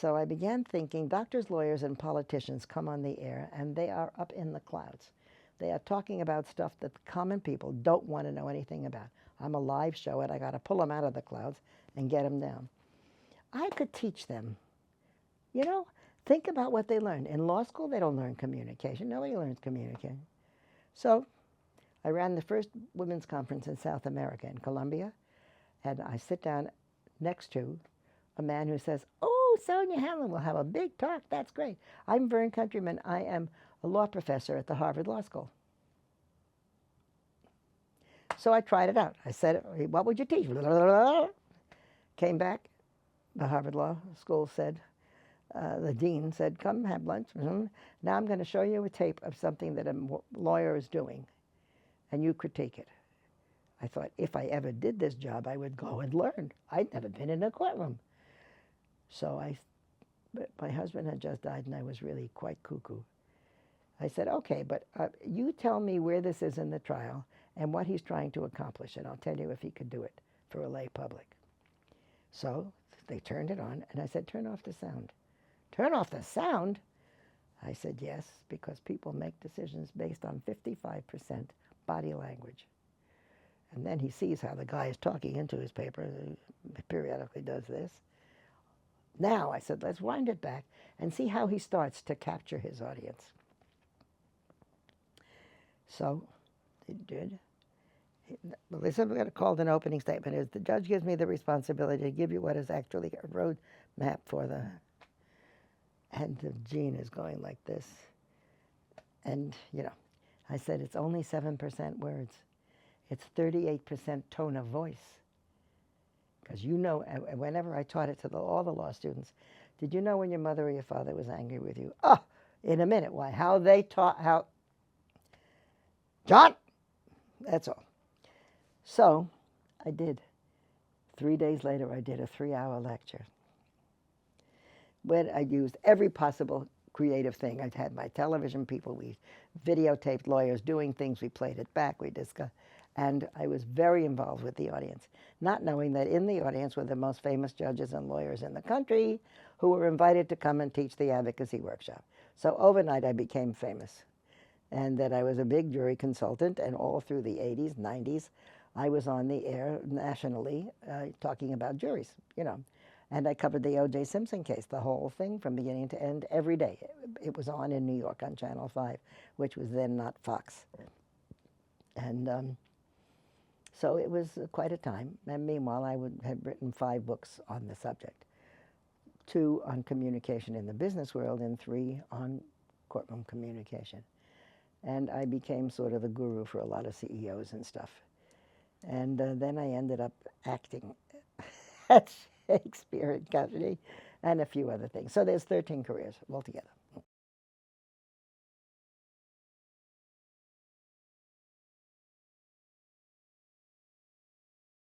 So I began thinking doctors, lawyers, and politicians come on the air, and they are up in the clouds. They are talking about stuff that the common people don't want to know anything about. I'm a live show, and I got to pull them out of the clouds and get them down. I could teach them. You know, think about what they learn. In law school, they don't learn communication. Nobody learns communication. So I ran the first women's conference in South America, in Colombia, and I sit down next to a man who says, "Oh, Sonya Hamlin will have a big talk. That's great. I'm Vern Countryman. I am a law professor at the Harvard Law School." So I tried it out. I said, "What would you teach?" Came back. The Harvard Law School said, the dean said, "Come have lunch. Now I'm going to show you a tape of something that a lawyer is doing, and you critique it." I thought, if I ever did this job, I would go and learn. I'd never been in a courtroom. So but my husband had just died, and I was really quite cuckoo. I said, "Okay, but you tell me where this is in the trial and what he's trying to accomplish, and I'll tell you if he could do it for a lay public." So they turned it on, and I said, "Turn off the sound." "Turn off the sound?" I said, "Yes, because people make decisions based on 55% body language." And then he sees how the guy is talking into his paper. He periodically does this. Now, I said, let's wind it back and see how he starts to capture his audience. So he did. Well, they said we're going to call it an opening statement. Is the judge gives me the responsibility to give you what is actually a road map for the... And the gene is going like this. And, you know, I said it's only 7% words. It's 38% tone of voice. Because you know, whenever I taught it to all the law students, did you know when your mother or your father was angry with you? Oh, in a minute. Why? How they taught, how... John! That's all. So I did. 3 days later, I did a 3-hour lecture. When I used every possible creative thing. I had my television people. We videotaped lawyers doing things. We played it back. We discussed. And I was very involved with the audience, not knowing that in the audience were the most famous judges and lawyers in the country who were invited to come and teach the advocacy workshop. So overnight, I became famous. And that I was a big jury consultant, and all through the 80s, 90s, I was on the air nationally talking about juries, you know. And I covered the O.J. Simpson case, the whole thing from beginning to end, every day. It was on in New York on Channel 5, which was then not Fox. And so it was quite a time. And meanwhile, I had written 5 books on the subject, 2 on communication in the business world and 3 on courtroom communication. And I became sort of the guru for a lot of CEOs and stuff. And then I ended up acting at Shakespeare and Company and a few other things. So there's 13 careers altogether.